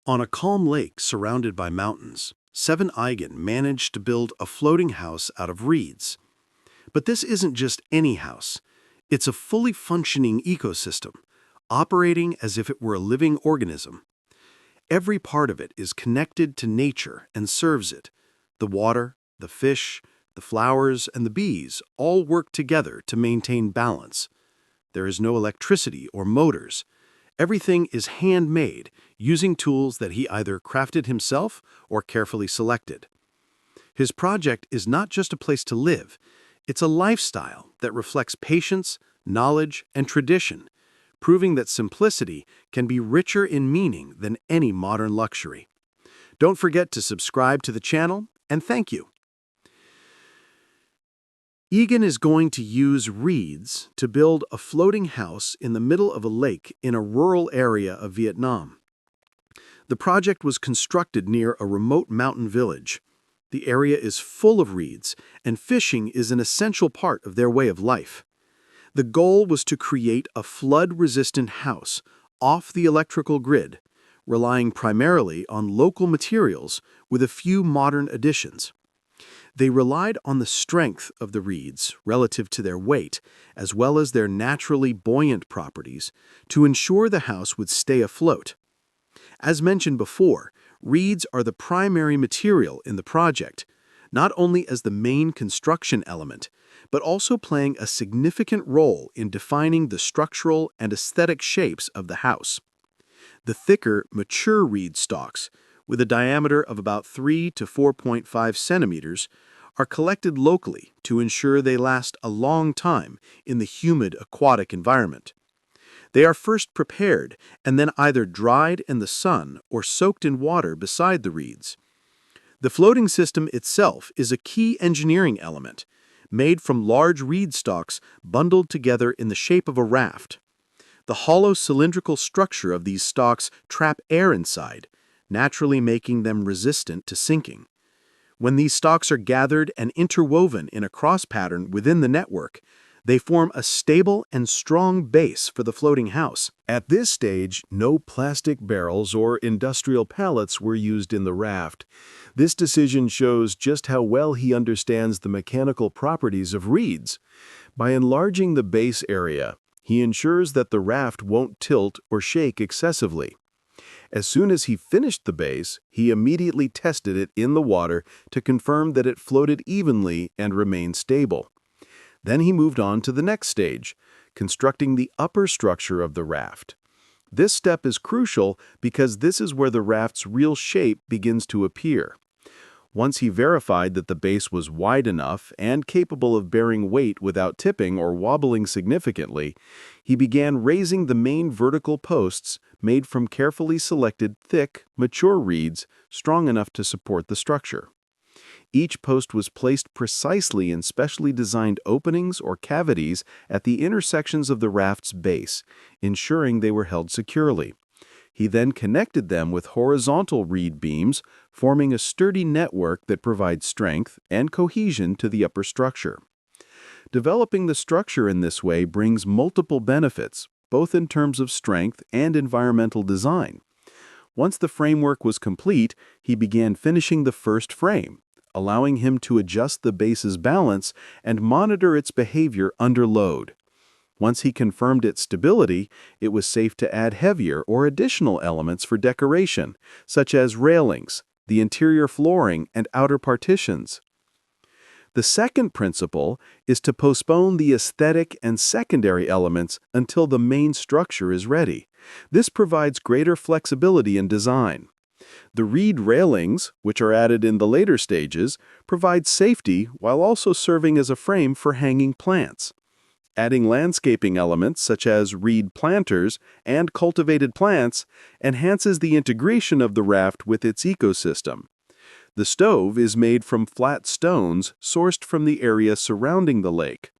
On a calm lake surrounded by mountains, Seven Eigen managed to build a floating house out of reeds. But this isn't just any house. It's a fully functioning ecosystem, operating as if it were a living organism. Every part of it is connected to nature and serves it. The water, the fish, the flowers, and the bees all work together to maintain balance. There is no electricity or motors. Everything is handmade, using tools that he either crafted himself or carefully selected. His project is not just a place to live, it's a lifestyle that reflects patience, knowledge, and tradition, proving that simplicity can be richer in meaning than any modern luxury. Don't forget to subscribe to the channel, and thank you. Egan is going to use reeds to build a floating house in the middle of a lake in a rural area of Vietnam. The project was constructed near a remote mountain village. The area is full of reeds, and fishing is an essential part of their way of life. The goal was to create a flood-resistant house off the electrical grid, relying primarily on local materials with a few modern additions. They relied on the strength of the reeds relative to their weight, as well as their naturally buoyant properties, to ensure the house would stay afloat. As mentioned before, reeds are the primary material in the project, not only as the main construction element, but also playing a significant role in defining the structural and aesthetic shapes of the house. The thicker, mature reed stalks, with a diameter of about 3 to 4.5 centimeters, are collected locally to ensure they last a long time in the humid aquatic environment. They are first prepared and then either dried in the sun or soaked in water beside the reeds. The floating system itself is a key engineering element, made from large reed stalks bundled together in the shape of a raft. The hollow cylindrical structure of these stalks trap air inside, naturally making them resistant to sinking. When these stalks are gathered and interwoven in a cross pattern within the network, they form a stable and strong base for the floating house. At this stage, no plastic barrels or industrial pallets were used in the raft. This decision shows just how well he understands the mechanical properties of reeds. By enlarging the base area, he ensures that the raft won't tilt or shake excessively. As soon as he finished the base, he immediately tested it in the water to confirm that it floated evenly and remained stable. Then he moved on to the next stage, constructing the upper structure of the raft. This step is crucial because this is where the raft's real shape begins to appear. Once he verified that the base was wide enough and capable of bearing weight without tipping or wobbling significantly, he began raising the main vertical posts made from carefully selected thick, mature reeds strong enough to support the structure. Each post was placed precisely in specially designed openings or cavities at the intersections of the raft's base, ensuring they were held securely. He then connected them with horizontal reed beams, forming a sturdy network that provides strength and cohesion to the upper structure. Developing the structure in this way brings multiple benefits, both in terms of strength and environmental design. Once the framework was complete, he began finishing the first frame, allowing him to adjust the base's balance and monitor its behavior under load. Once he confirmed its stability, it was safe to add heavier or additional elements for decoration, such as railings, the interior flooring, and outer partitions. The second principle is to postpone the aesthetic and secondary elements until the main structure is ready. This provides greater flexibility in design. The reed railings, which are added in the later stages, provide safety while also serving as a frame for hanging plants. Adding landscaping elements such as reed planters and cultivated plants enhances the integration of the raft with its ecosystem. The stove is made from flat stones sourced from the area surrounding the lake.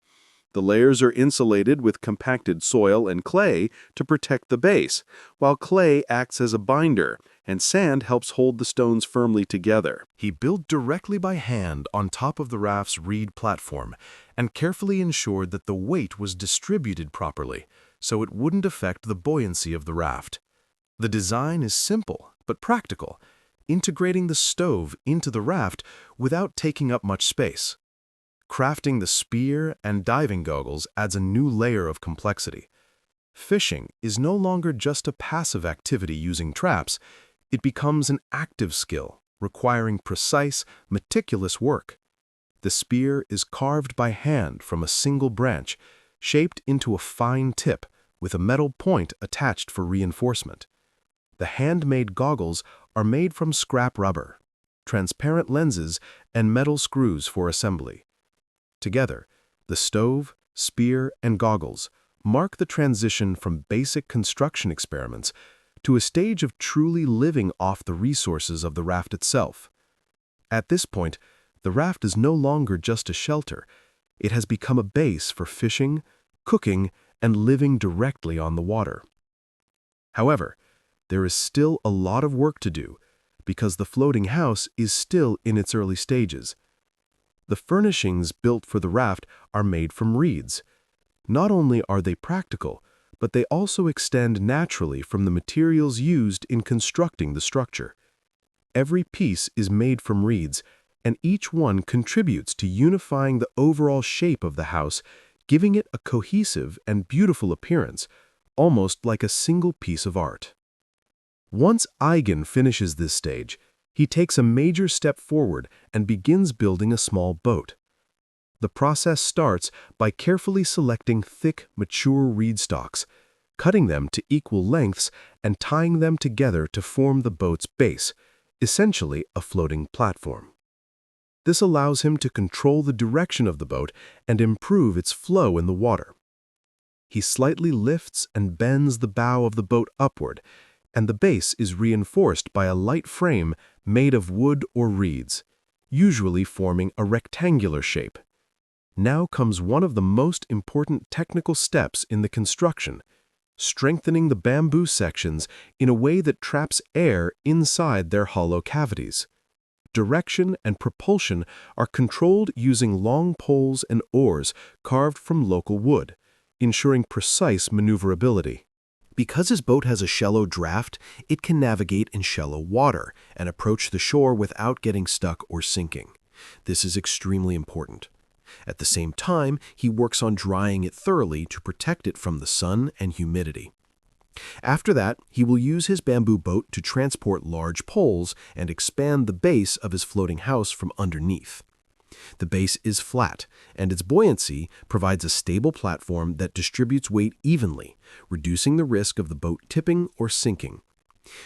The layers are insulated with compacted soil and clay to protect the base, while clay acts as a binder and sand helps hold the stones firmly together. He built directly by hand on top of the raft's reed platform and carefully ensured that the weight was distributed properly so it wouldn't affect the buoyancy of the raft. The design is simple but practical, integrating the stove into the raft without taking up much space. Crafting the spear and diving goggles adds a new layer of complexity. Fishing is no longer just a passive activity using traps, it becomes an active skill, requiring precise, meticulous work. The spear is carved by hand from a single branch, shaped into a fine tip, with a metal point attached for reinforcement. The handmade goggles are made from scrap rubber, transparent lenses, and metal screws for assembly. Together, the stove, spear, and goggles mark the transition from basic construction experiments to a stage of truly living off the resources of the raft itself. At this point, the raft is no longer just a shelter. It has become a base for fishing, cooking, and living directly on the water. However, there is still a lot of work to do because the floating house is still in its early stages. The furnishings built for the raft are made from reeds. Not only are they practical, but they also extend naturally from the materials used in constructing the structure. Every piece is made from reeds, and each one contributes to unifying the overall shape of the house, giving it a cohesive and beautiful appearance, almost like a single piece of art. Once Eigen finishes this stage, he takes a major step forward and begins building a small boat. The process starts by carefully selecting thick, mature reed stalks, cutting them to equal lengths and tying them together to form the boat's base, essentially a floating platform. This allows him to control the direction of the boat and improve its flow in the water. He slightly lifts and bends the bow of the boat upward, and the base is reinforced by a light frame made of wood or reeds, usually forming a rectangular shape. Now comes one of the most important technical steps in the construction, strengthening the bamboo sections in a way that traps air inside their hollow cavities. Direction and propulsion are controlled using long poles and oars carved from local wood, ensuring precise maneuverability. Because his boat has a shallow draft, it can navigate in shallow water and approach the shore without getting stuck or sinking. This is extremely important. At the same time, he works on drying it thoroughly to protect it from the sun and humidity. After that, he will use his bamboo boat to transport large poles and expand the base of his floating house from underneath. The base is flat, and its buoyancy provides a stable platform that distributes weight evenly, reducing the risk of the boat tipping or sinking.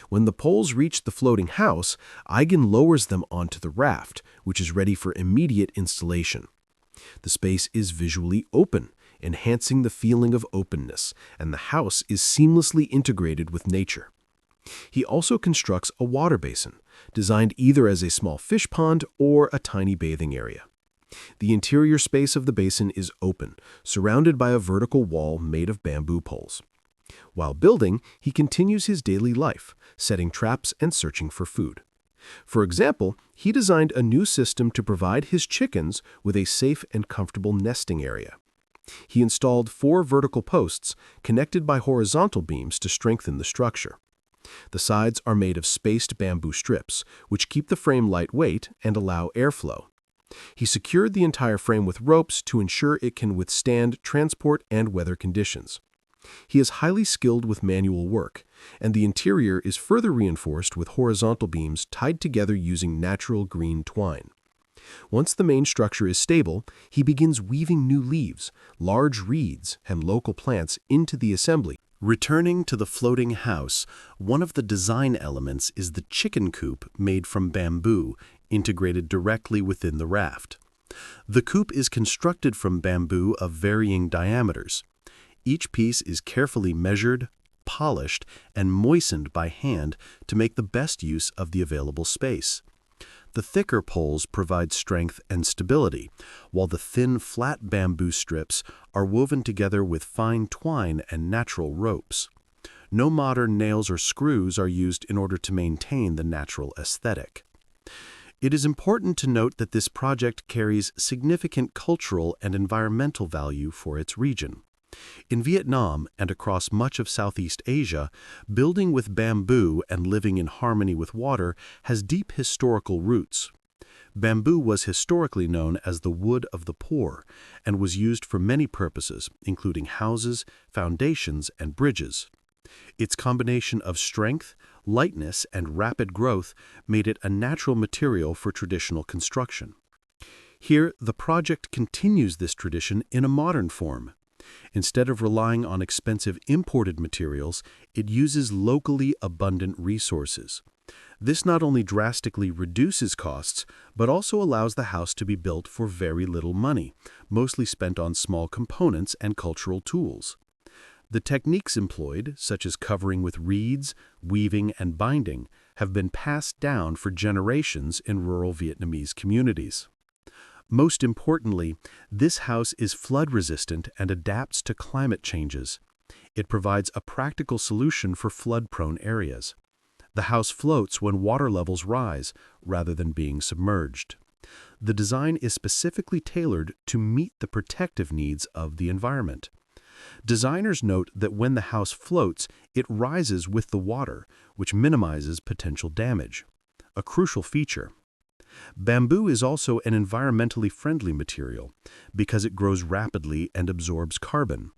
When the poles reach the floating house, Eigen lowers them onto the raft, which is ready for immediate installation. The space is visually open, enhancing the feeling of openness, and the house is seamlessly integrated with nature. He also constructs a water basin, designed either as a small fish pond or a tiny bathing area. The interior space of the basin is open, surrounded by a vertical wall made of bamboo poles. While building, he continues his daily life, setting traps and searching for food. For example, he designed a new system to provide his chickens with a safe and comfortable nesting area. He installed 4 vertical posts connected by horizontal beams to strengthen the structure. The sides are made of spaced bamboo strips, which keep the frame lightweight and allow airflow. He secured the entire frame with ropes to ensure it can withstand transport and weather conditions. He is highly skilled with manual work, and the interior is further reinforced with horizontal beams tied together using natural green twine. Once the main structure is stable, he begins weaving new leaves, large reeds, and local plants into the assembly. Returning to the floating house, one of the design elements is the chicken coop made from bamboo, integrated directly within the raft. The coop is constructed from bamboo of varying diameters. Each piece is carefully measured, polished, and moistened by hand to make the best use of the available space. The thicker poles provide strength and stability, while the thin, flat bamboo strips are woven together with fine twine and natural ropes. No modern nails or screws are used in order to maintain the natural aesthetic. It is important to note that this project carries significant cultural and environmental value for its region. In Vietnam and across much of Southeast Asia, building with bamboo and living in harmony with water has deep historical roots. Bamboo was historically known as the wood of the poor and was used for many purposes, including houses, foundations, and bridges. Its combination of strength, lightness, and rapid growth made it a natural material for traditional construction. Here, the project continues this tradition in a modern form. Instead of relying on expensive imported materials, it uses locally abundant resources. This not only drastically reduces costs, but also allows the house to be built for very little money, mostly spent on small components and cultural tools. The techniques employed, such as covering with reeds, weaving, and binding, have been passed down for generations in rural Vietnamese communities. Most importantly, this house is flood-resistant and adapts to climate changes. It provides a practical solution for flood-prone areas. The house floats when water levels rise, rather than being submerged. The design is specifically tailored to meet the protective needs of the environment. Designers note that when the house floats, it rises with the water, which minimizes potential damage. A crucial feature. Bamboo is also an environmentally friendly material because it grows rapidly and absorbs carbon.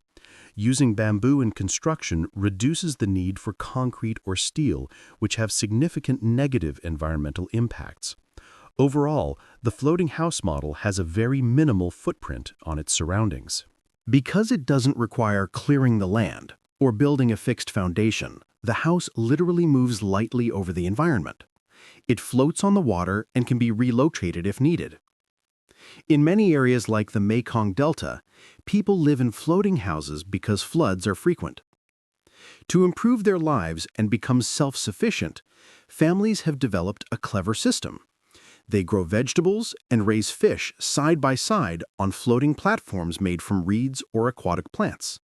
Using bamboo in construction reduces the need for concrete or steel, which have significant negative environmental impacts. Overall, the floating house model has a very minimal footprint on its surroundings. Because it doesn't require clearing the land or building a fixed foundation, the house literally moves lightly over the environment. It floats on the water and can be relocated if needed. In many areas like the Mekong Delta, people live in floating houses because floods are frequent. To improve their lives and become self-sufficient, families have developed a clever system. They grow vegetables and raise fish side by side on floating platforms made from reeds or aquatic plants,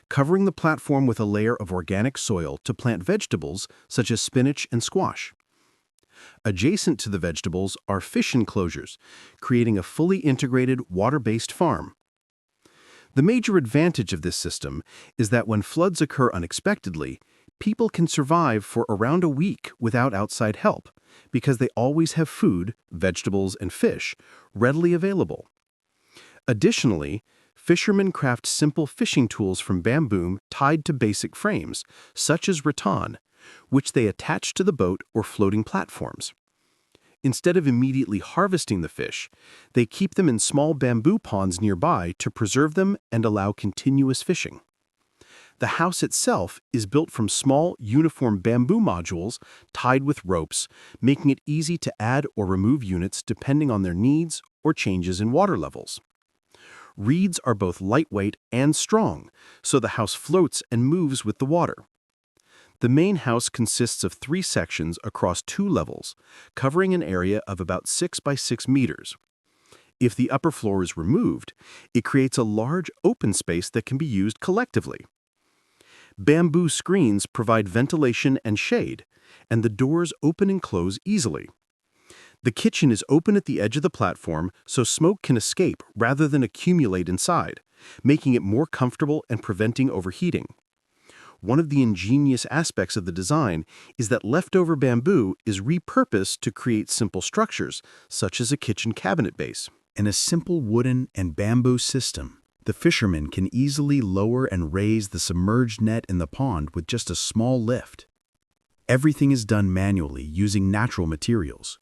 covering the platform with a layer of organic soil to plant vegetables such as spinach and squash. Adjacent to the vegetables are fish enclosures, creating a fully integrated water-based farm. The major advantage of this system is that when floods occur unexpectedly, people can survive for around a week without outside help because they always have food, vegetables, and fish readily available. Additionally, fishermen craft simple fishing tools from bamboo tied to basic frames, such as rattan, which they attach to the boat or floating platforms. Instead of immediately harvesting the fish, they keep them in small bamboo ponds nearby to preserve them and allow continuous fishing. The house itself is built from small, uniform bamboo modules tied with ropes, making it easy to add or remove units depending on their needs or changes in water levels. Reeds are both lightweight and strong, so the house floats and moves with the water. The main house consists of 3 sections across 2 levels, covering an area of about 6 by 6 meters. If the upper floor is removed, it creates a large open space that can be used collectively. Bamboo screens provide ventilation and shade, and the doors open and close easily. The kitchen is open at the edge of the platform so smoke can escape rather than accumulate inside, making it more comfortable and preventing overheating. One of the ingenious aspects of the design is that leftover bamboo is repurposed to create simple structures, such as a kitchen cabinet base. In a simple wooden and bamboo system, the fishermen can easily lower and raise the submerged net in the pond with just a small lift. Everything is done manually using natural materials,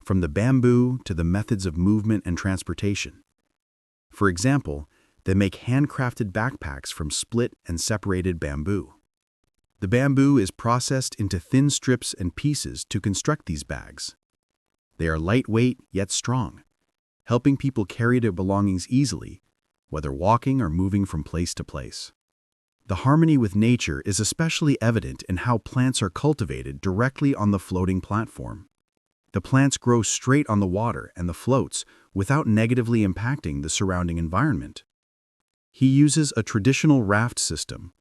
from the bamboo to the methods of movement and transportation. For example, they make handcrafted backpacks from split and separated bamboo. The bamboo is processed into thin strips and pieces to construct these bags. They are lightweight yet strong, helping people carry their belongings easily, whether walking or moving from place to place. The harmony with nature is especially evident in how plants are cultivated directly on the floating platform. The plants grow straight on the water and the floats without negatively impacting the surrounding environment. He uses a traditional raft system,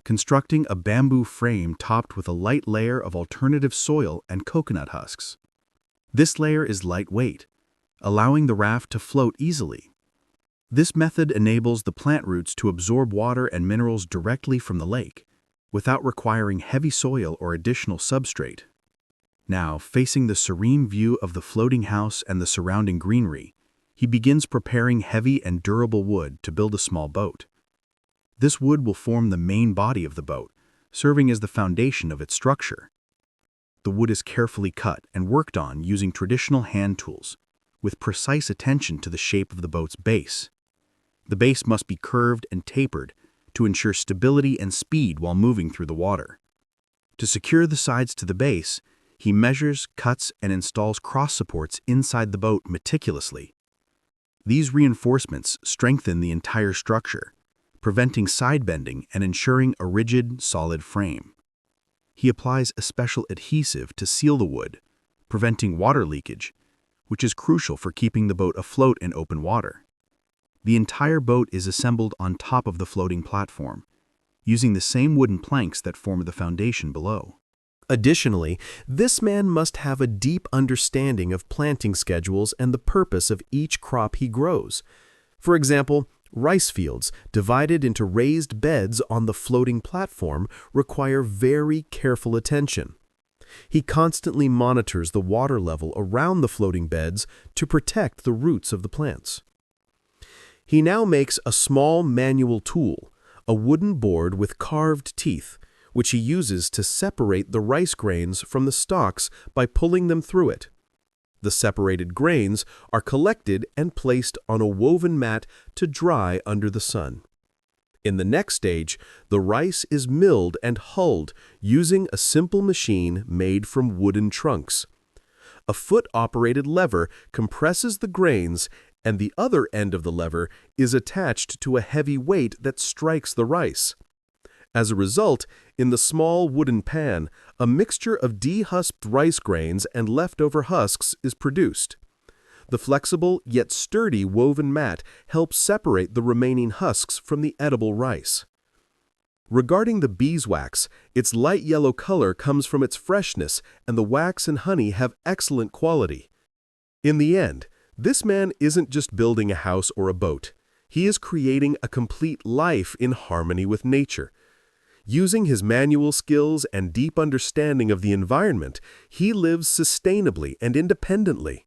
constructing a bamboo frame topped with a light layer of alternative soil and coconut husks. This layer is lightweight, allowing the raft to float easily. This method enables the plant roots to absorb water and minerals directly from the lake, without requiring heavy soil or additional substrate. Now, facing the serene view of the floating house and the surrounding greenery, he begins preparing heavy and durable wood to build a small boat. This wood will form the main body of the boat, serving as the foundation of its structure. The wood is carefully cut and worked on using traditional hand tools, with precise attention to the shape of the boat's base. The base must be curved and tapered to ensure stability and speed while moving through the water. To secure the sides to the base, he measures, cuts, and installs cross supports inside the boat meticulously. These reinforcements strengthen the entire structure, preventing side bending and ensuring a rigid, solid frame. He applies a special adhesive to seal the wood, preventing water leakage, which is crucial for keeping the boat afloat in open water. The entire boat is assembled on top of the floating platform, using the same wooden planks that form the foundation below. Additionally, this man must have a deep understanding of planting schedules and the purpose of each crop he grows. For example, rice fields divided into raised beds on the floating platform require very careful attention. He constantly monitors the water level around the floating beds to protect the roots of the plants. He now makes a small manual tool, a wooden board with carved teeth, which he uses to separate the rice grains from the stalks by pulling them through it. The separated grains are collected and placed on a woven mat to dry under the sun. In the next stage, the rice is milled and hulled using a simple machine made from wooden trunks. A foot-operated lever compresses the grains, and the other end of the lever is attached to a heavy weight that strikes the rice. As a result, in the small wooden pan, a mixture of dehusked rice grains and leftover husks is produced. The flexible yet sturdy woven mat helps separate the remaining husks from the edible rice. Regarding the beeswax, its light yellow color comes from its freshness, and the wax and honey have excellent quality. In the end, this man isn't just building a house or a boat. He is creating a complete life in harmony with nature. Using his manual skills and deep understanding of the environment, he lives sustainably and independently.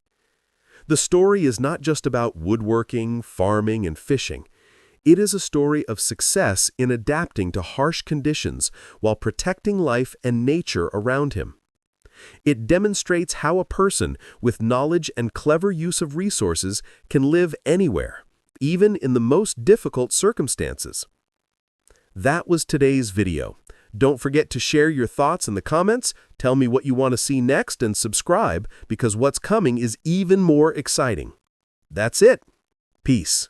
The story is not just about woodworking, farming, and fishing. It is a story of success in adapting to harsh conditions while protecting life and nature around him. It demonstrates how a person with knowledge and clever use of resources can live anywhere, even in the most difficult circumstances. That was today's video. Don't forget to share your thoughts in the comments, tell me what you want to see next, and subscribe because what's coming is even more exciting. That's it. Peace.